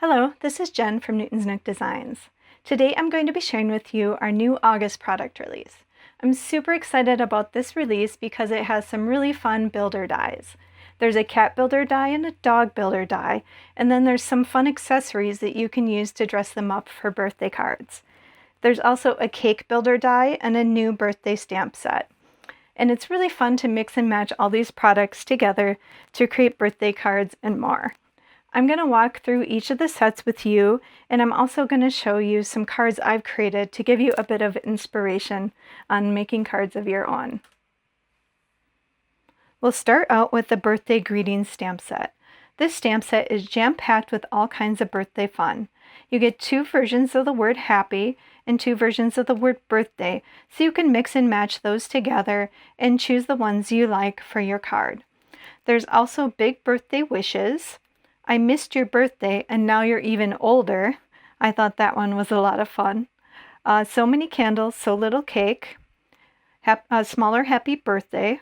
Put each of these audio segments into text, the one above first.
Hello, this is Jen from Newton's Nook Designs. Today I'm going to be sharing with you our new August product release. I'm super excited about this release because it has some really fun builder dies. There's a cat builder die and a dog builder die, and then there's some fun accessories that you can use to dress them up for birthday cards. There's also a cake builder die and a new birthday stamp set. And it's really fun to mix and match all these products together to create birthday cards and more. I'm going to walk through each of the sets with you, and I'm also going to show you some cards I've created to give you a bit of inspiration on making cards of your own. We'll start out with the birthday greetings stamp set. This stamp set is jam-packed with all kinds of birthday fun. You get two versions of the word happy and two versions of the word birthday, so you can mix and match those together and choose the ones you like for your card. There's also big birthday wishes. I missed your birthday and now you're even older. I thought that one was a lot of fun. So many candles, so little cake. Smaller happy birthday.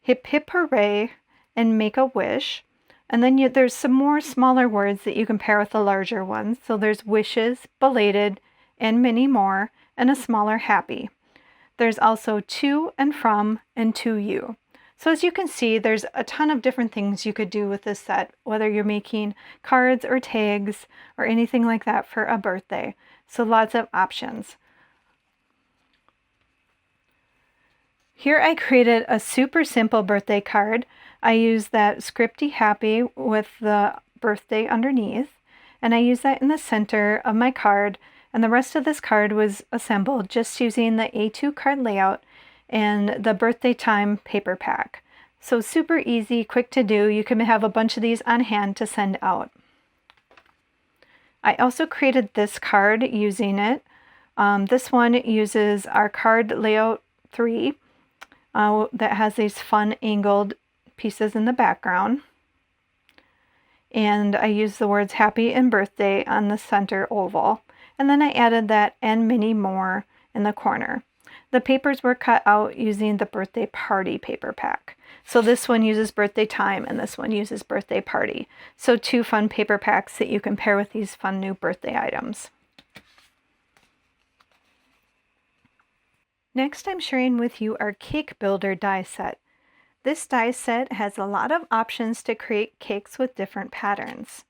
Hip hip hooray and make a wish. And then there's some more smaller words that you can pair with the larger ones. So there's wishes, belated, and many more, and a smaller happy. There's also to and from and to you. So as you can see, there's a ton of different things you could do with this set, whether you're making cards or tags or anything like that for a birthday. So lots of options. Here I created a super simple birthday card. I used that scripty happy with the birthday underneath, and I used that in the center of my card, and the rest of this card was assembled just using the A2 card layout and the birthday time paper pack. So super easy, quick to do. You can have a bunch of these on hand to send out. I also created this card using it. This one uses our card layout 3 that has these fun angled pieces in the background. And I used the words happy and birthday on the center oval. And then I added that and many more in the corner. The papers were cut out using the birthday party paper pack. So this one uses birthday time and this one uses birthday party. So two fun paper packs that you can pair with these fun new birthday items. Next, I'm sharing with you our cake builder die set. This die set has a lot of options to create cakes with different patterns.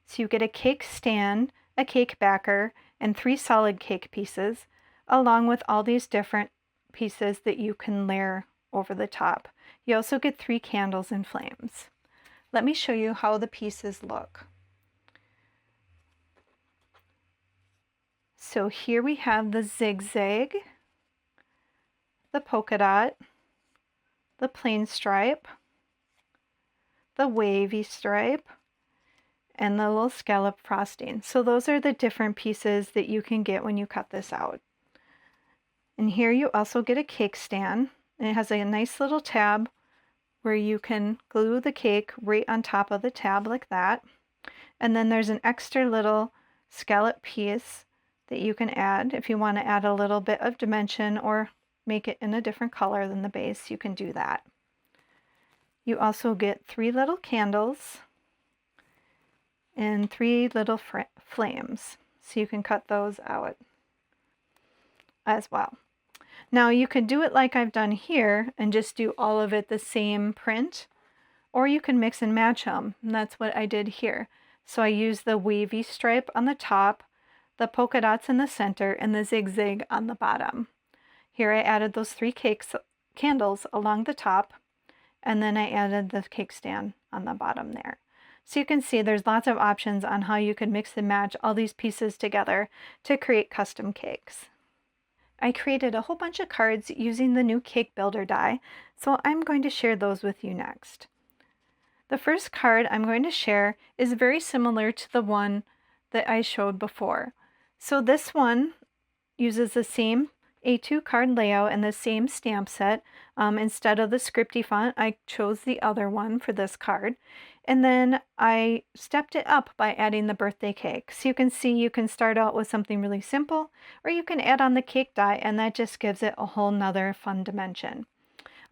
So you get a cake stand, a cake backer, and 3 solid cake pieces, along with all these different pieces that you can layer over the top. You also get 3 candles and flames. Let me show you how the pieces look. So here we have the zigzag, the polka dot, the plain stripe, the wavy stripe, and the little scallop frosting. So those are the different pieces that you can get when you cut this out. And here you also get a cake stand. And it has a nice little tab where you can glue the cake right on top of the tab like that. And then there's an extra little scallop piece that you can add. If you want to add a little bit of dimension or make it in a different color than the base, you can do that. You also get 3 little candles and 3 little flames. So you can cut those out as well. Now you could do it like I've done here and just do all of it the same print, or you can mix and match them, and that's what I did here. So I used the wavy stripe on the top, the polka dots in the center, and the zigzag on the bottom. Here I added those 3 candles along the top, and then I added the cake stand on the bottom there. So you can see there's lots of options on how you can mix and match all these pieces together to create custom cakes. I created a whole bunch of cards using the new cake builder die, so I'm going to share those with you next. The first card I'm going to share is very similar to the one that I showed before. So this one uses the same A2 card layout and the same stamp set. Instead of the scripty font, I chose the other one for this card. And then I stepped it up by adding the birthday cake. So you can see you can start out with something really simple, or you can add on the cake die, and that just gives it a whole nother fun dimension.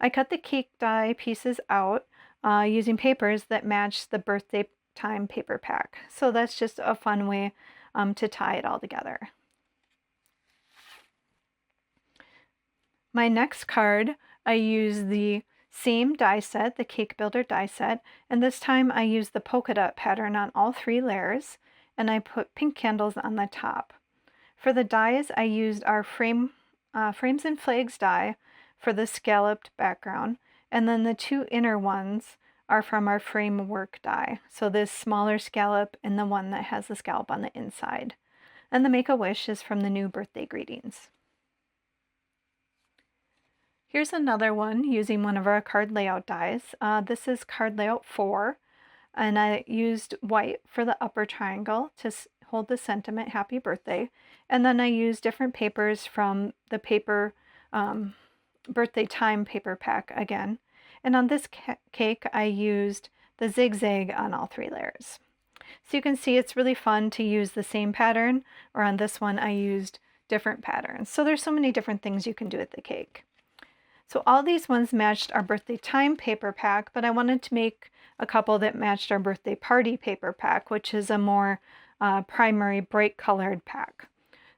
I cut the cake die pieces out using papers that match the birthday time paper pack. So that's just a fun way to tie it all together. My next card, I use the same die set, the Cake Builder die set, and this time I use the polka dot pattern on all 3 layers, and I put pink candles on the top. For the dies, I used our Frames and Flags die for the scalloped background, and then the 2 inner ones are from our framework die. So this smaller scallop and the one that has the scallop on the inside. And the Make-A-Wish is from the new birthday greetings. Here's another one using one of our card layout dies. This is card layout 4, and I used white for the upper triangle to hold the sentiment happy birthday, and then I used different papers from the paper birthday time paper pack again. And on this cake I used the zigzag on all 3 layers. So you can see it's really fun to use the same pattern, or on this one I used different patterns. So there's so many different things you can do with the cake. So all these ones matched our birthday time paper pack, but I wanted to make a couple that matched our birthday party paper pack, which is a more primary bright colored pack.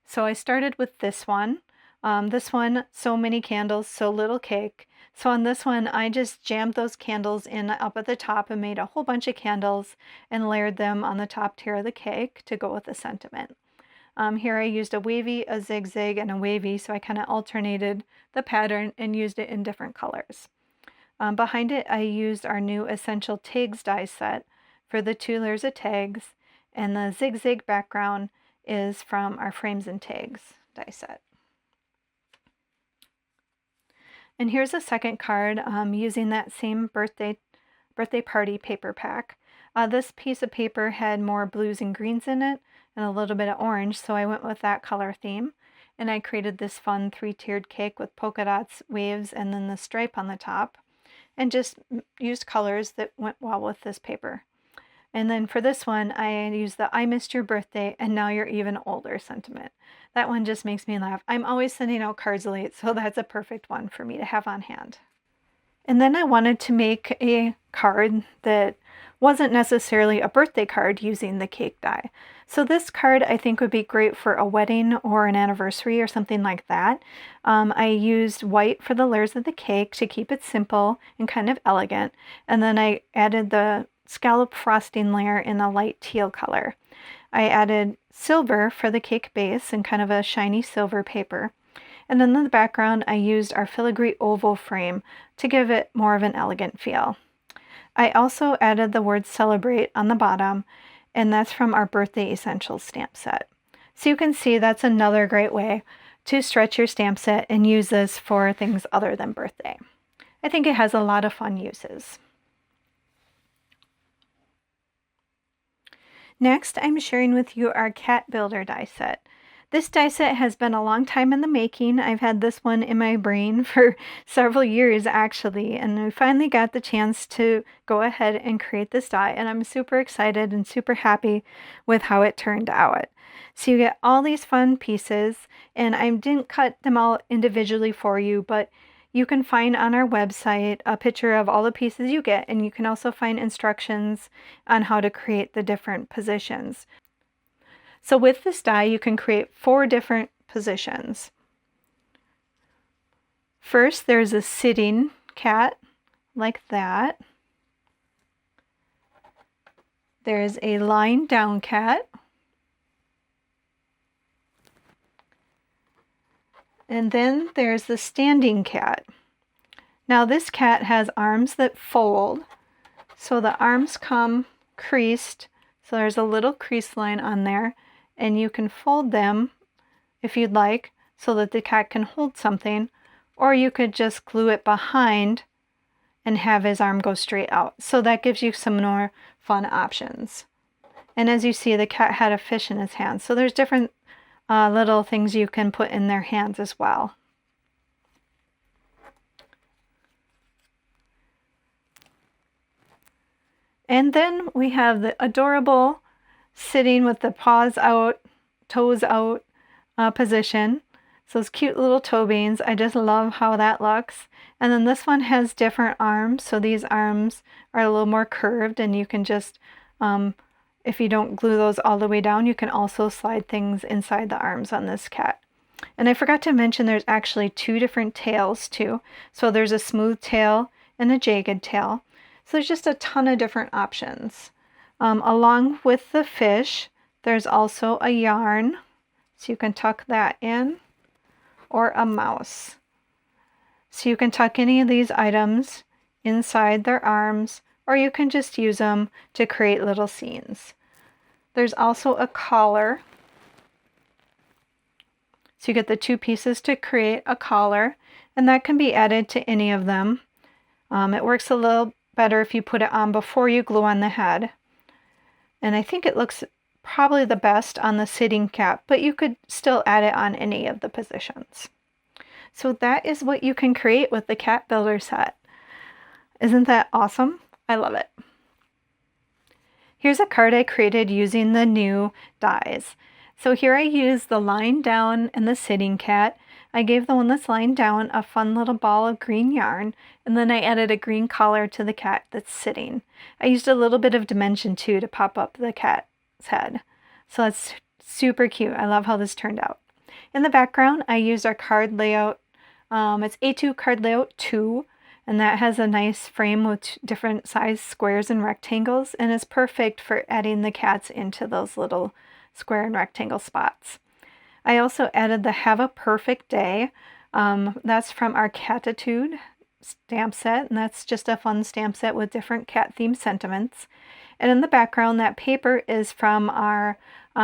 So I started with this one. So many candles, so little cake. So on this one, I just jammed those candles in up at the top and made a whole bunch of candles and layered them on the top tier of the cake to go with the sentiment. Here I used a wavy, a zigzag, and a wavy, so I kind of alternated the pattern and used it in different colors. Behind it, I used our new Essential Tags die set for the 2 layers of tags, and the zigzag background is from our Frames and Tags die set. And here's a second card using that same birthday party paper pack. This piece of paper had more blues and greens in it and a little bit of orange, so I went with that color theme. And I created this fun 3-tiered cake with polka dots, waves, and then the stripe on the top. And just used colors that went well with this paper. And then for this one, I used the I missed your birthday and now you're even older sentiment. That one just makes me laugh. I'm always sending out cards late, so that's a perfect one for me to have on hand. And then I wanted to make a card that wasn't necessarily a birthday card using the cake die. So this card I think would be great for a wedding or an anniversary or something like that. I used white for the layers of the cake to keep it simple and kind of elegant. And then I added the scallop frosting layer in a light teal color. I added silver for the cake base and kind of a shiny silver paper. And then in the background, I used our filigree oval frame to give it more of an elegant feel. I also added the word celebrate on the bottom, and that's from our birthday essentials stamp set. So you can see that's another great way to stretch your stamp set and use this for things other than birthday. I think it has a lot of fun uses. Next, I'm sharing with you our Cat Builder die set. This die set has been a long time in the making. I've had this one in my brain for several years actually, and we finally got the chance to go ahead and create this die, and I'm super excited and super happy with how it turned out. So you get all these fun pieces, and I didn't cut them all individually for you, but you can find on our website a picture of all the pieces you get, and you can also find instructions on how to create the different positions. So with this die, you can create 4 different positions. First, there's a sitting cat, like that. There's a lying down cat. And then there's the standing cat. Now this cat has arms that fold, so the arms come creased, so there's a little crease line on there, and you can fold them if you'd like so that the cat can hold something, or you could just glue it behind and have his arm go straight out. So that gives you some more fun options. And as you see, the cat had a fish in his hand, so there's different little things you can put in their hands as well. And then we have the adorable sitting with the paws out, toes out position. So those cute little toe beans. I just love how that looks. And then this one has different arms. So these arms are a little more curved, and you can just If you don't glue those all the way down, you can also slide things inside the arms on this cat. And I forgot to mention there's actually 2 different tails too. So there's a smooth tail and a jagged tail. So there's just a ton of different options. Along with the fish, there's also a yarn. So you can tuck that in, or a mouse. So you can tuck any of these items inside their arms, or you can just use them to create little scenes. There's also a collar. So you get the 2 pieces to create a collar, and that can be added to any of them. It works a little better if you put it on before you glue on the head. And I think it looks probably the best on the sitting cat, but you could still add it on any of the positions. So that is what you can create with the Cat Builder set. Isn't that awesome? I love it. Here's a card I created using the new dies. So here I used the lying down and the sitting cat. I gave the one that's lying down a fun little ball of green yarn, and then I added a green collar to the cat that's sitting. I used a little bit of dimension too to pop up the cat's head. So that's super cute. I love how this turned out. In the background, I used our card layout. It's A2 card layout 2, and that has a nice frame with different size squares and rectangles, and is perfect for adding the cats into those little square and rectangle spots. I also added the Have a Perfect Day. That's from our Catitude stamp set, and that's just a fun stamp set with different cat themed sentiments. And in the background, that paper is from our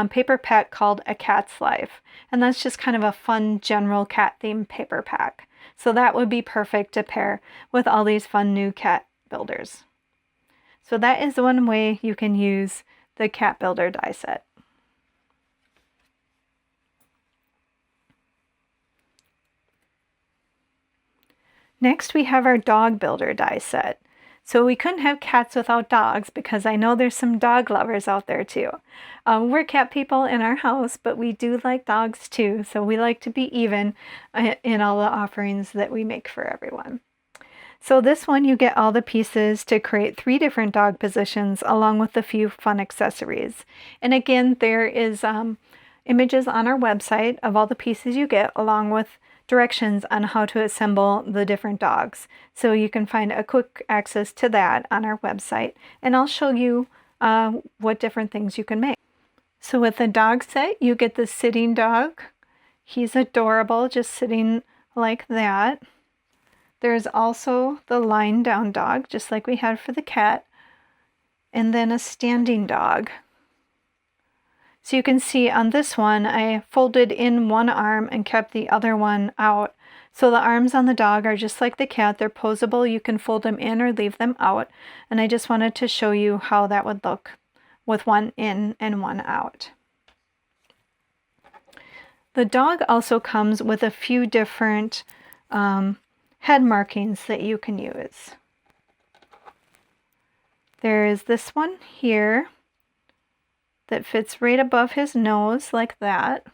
paper pack called A Cat's Life, and that's just kind of a fun general cat themed paper pack. So that would be perfect to pair with all these fun new cat builders. So that is one way you can use the Cat Builder die set. Next, we have our Dog Builder die set. So we couldn't have cats without dogs, because I know there's some dog lovers out there too. We're cat people in our house, but we do like dogs too. So we like to be even in all the offerings that we make for everyone. So this one, you get all the pieces to create 3 different dog positions along with a few fun accessories. And again, there is images on our website of all the pieces you get, along with directions on how to assemble the different dogs. So you can find a quick access to that on our website, and I'll show you what different things you can make. So with the dog set, you get the sitting dog. He's adorable, just sitting like that. There's also the lying down dog, just like we had for the cat, and then a standing dog. So you can see on this one, I folded in one arm and kept the other one out. So the arms on the dog are just like the cat. They're posable. You can fold them in or leave them out. And I just wanted to show you how that would look with one in and one out. The dog also comes with a few different head markings that you can use. There is this one here that fits right above his nose like that.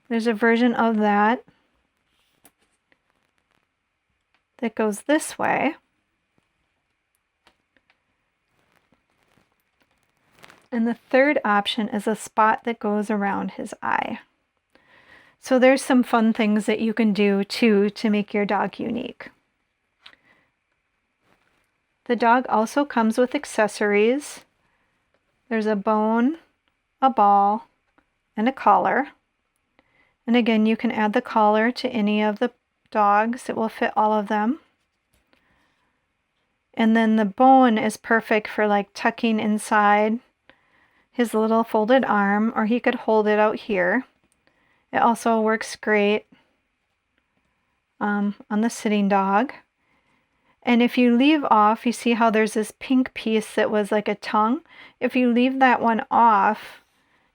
There's a version of that that goes this way. And the third option is a spot that goes around his eye. So there's some fun things that you can do too to make your dog unique. The dog also comes with accessories. There's a bone, a ball, and a collar. And again, you can add the collar to any of the dogs. It will fit all of them. And then the bone is perfect for like tucking inside his little folded arm, or he could hold it out here. It also works great on the sitting dog. And if you leave off, you see how there's this pink piece that was like a tongue. If you leave that one off,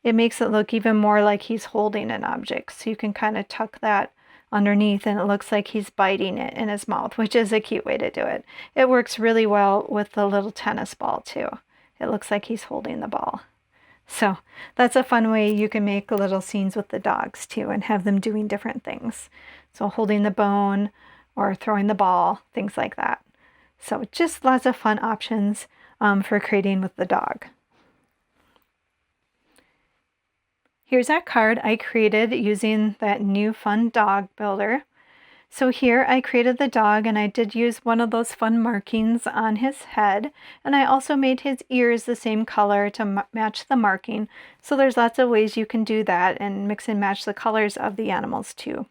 it makes it look even more like he's holding an object. So you can kind of tuck that underneath, and it looks like he's biting it in his mouth, which is a cute way to do it. It works really well with the little tennis ball too. It looks like he's holding the ball. So that's a fun way you can make little scenes with the dogs too, and have them doing different things. So holding the bone or throwing the ball, things like that. So just lots of fun options for creating with the dog. Here's our card I created using that new fun dog builder. So here I created the dog, and I did use one of those fun markings on his head, and I also made his ears the same color to match the marking. So there's lots of ways you can do that and mix and match the colors of the animals too.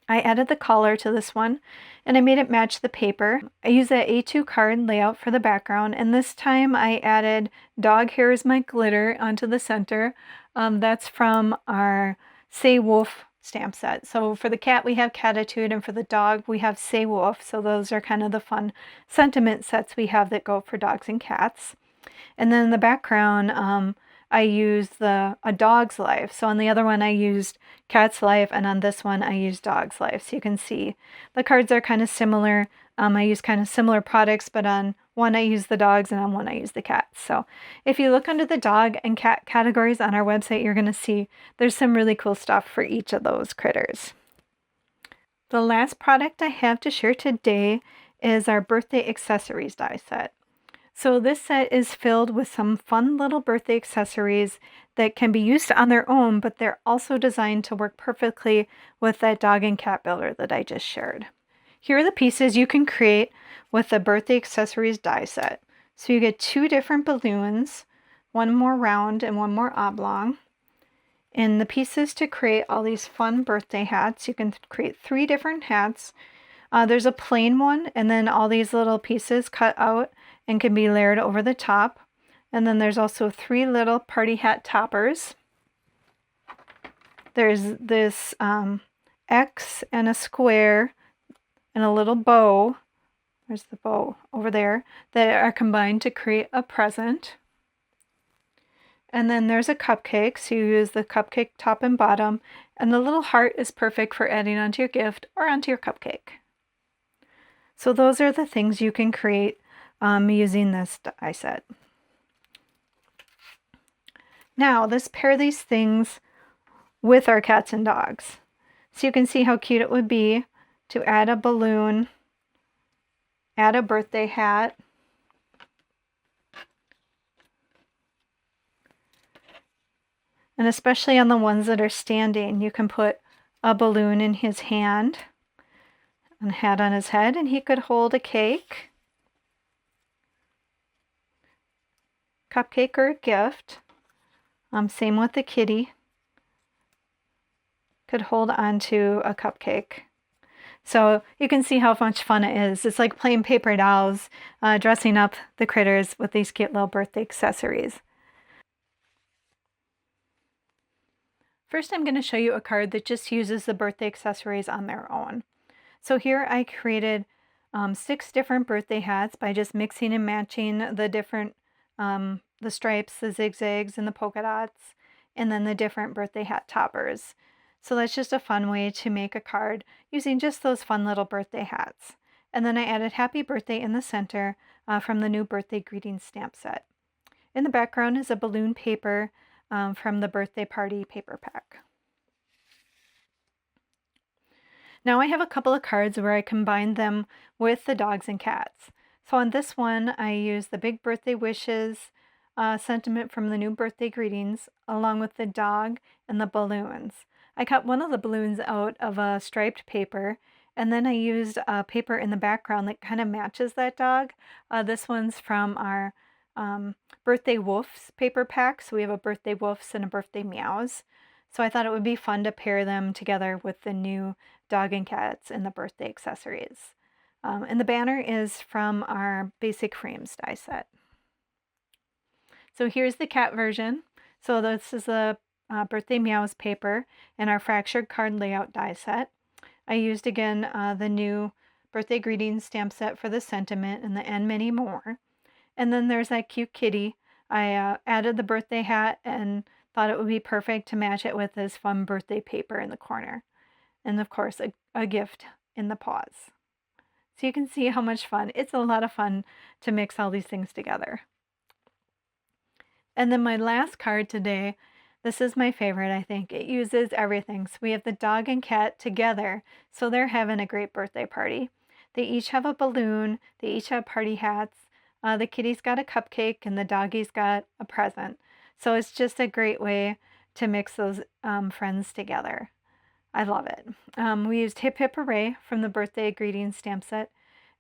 I added the collar to this one, and I made it match the paper. I used that A2 card layout for the background, and this time I added Dog Hair is My Glitter onto the center. That's from our Say Wolf stamp set. So for the cat we have Catitude, and for the dog we have Say Wolf. So those are kind of the fun sentiment sets we have that go for dogs and cats. And then in the background I used a dog's life. So on the other one I used cat's life, and on this one I used dog's life. So you can see the cards are kind of similar. I use kind of similar products, but on one I use the dogs and on one I use the cats. So if you look under the dog and cat categories on our website, you're going to see there's some really cool stuff for each of those critters. The last product I have to share today is our birthday accessories die set. So this set is filled with some fun little birthday accessories that can be used on their own, but they're also designed to work perfectly with that dog and cat builder that I just shared. Here are the pieces you can create with the birthday accessories die set. So you get 2 different balloons, one more round and one more oblong. And the pieces to create all these fun birthday hats, you can create 3 different hats. There's a plain one, and then all these little pieces cut out and can be layered over the top. And then there's also 3 little party hat toppers. There's this X and a square and a little bow. There's the bow over there that are combined to create a present. And then there's a cupcake, so you use the cupcake top and bottom, and the little heart is perfect for adding onto your gift or onto your cupcake. So those are the things you can create using this die set. Now let's pair these things with our cats and dogs. So you can see how cute it would be to add a balloon, add a birthday hat, and especially on the ones that are standing, you can put a balloon in his hand and a hat on his head, and he could hold a cake, cupcake, or a gift. Same with the kitty. Could hold on to a cupcake. So you can see how much fun it is. It's like playing paper dolls, dressing up the critters with these cute little birthday accessories. First, I'm going to show you a card that just uses the birthday accessories on their own. So here I created 6 different birthday hats by just mixing and matching the different the stripes, the zigzags, and the polka dots, and then the different birthday hat toppers. So that's just a fun way to make a card using just those fun little birthday hats. And then I added happy birthday in the center from the new birthday greeting stamp set. In the background is a balloon paper from the birthday party paper pack. Now I have a couple of cards where I combined them with the dogs and cats. So on this one, I used the big birthday wishes sentiment from the new birthday greetings, along with the dog and the balloons. I cut one of the balloons out of a striped paper, and then I used a paper in the background that kind of matches that dog. This one's from our birthday wolves paper pack. So we have a birthday wolves and a birthday meows. So I thought it would be fun to pair them together with the new dog and cats and the birthday accessories. And the banner is from our basic frames die set. So here's the cat version. So this is the birthday meows paper and our fractured card layout die set. I used again the new birthday greetings stamp set for the sentiment and many more. And then there's that cute kitty. I added the birthday hat and thought it would be perfect to match it with this fun birthday paper in the corner. And of course, a gift in the paws. So you can see how much fun. It's a lot of fun to mix all these things together. And then my last card today, this is my favorite, I think. It uses everything. So we have the dog and cat together, so they're having a great birthday party. They each have a balloon. They each have party hats. The kitty's got a cupcake and the doggy's got a present. So it's just a great way to mix those friends together. I love it. We used Hip Hip Hooray from the birthday greeting stamp set.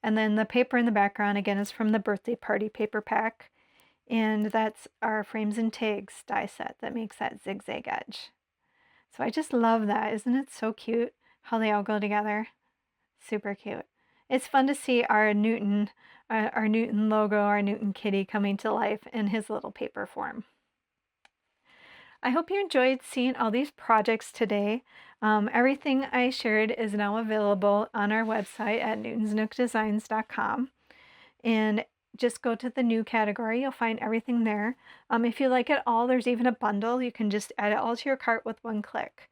And then the paper in the background, again, is from the birthday party paper pack. And that's our frames and tags die set that makes that zigzag edge. So I just love that. Isn't it so cute how they all go together? Super cute. It's fun to see our Newton logo, our Newton kitty coming to life in his little paper form. I hope you enjoyed seeing all these projects today. Everything I shared is now available on our website at newtonsnookdesigns.com. And just go to the new category. You'll find everything there. If you like it all, there's even a bundle. You can just add it all to your cart with one click.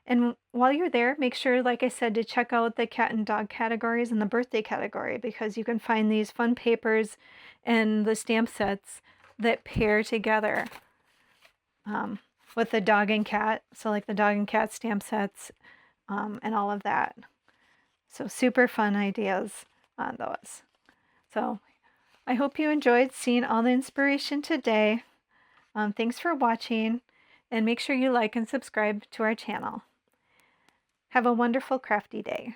And while you're there, make sure, like I said, to check out the cat and dog categories and the birthday category, because you can find these fun papers and the stamp sets that pair together with the dog and cat. So like the dog and cat stamp sets and all of that. So super fun ideas on those. So I hope you enjoyed seeing all the inspiration today. Thanks for watching, and make sure you like and subscribe to our channel. Have a wonderful crafty day.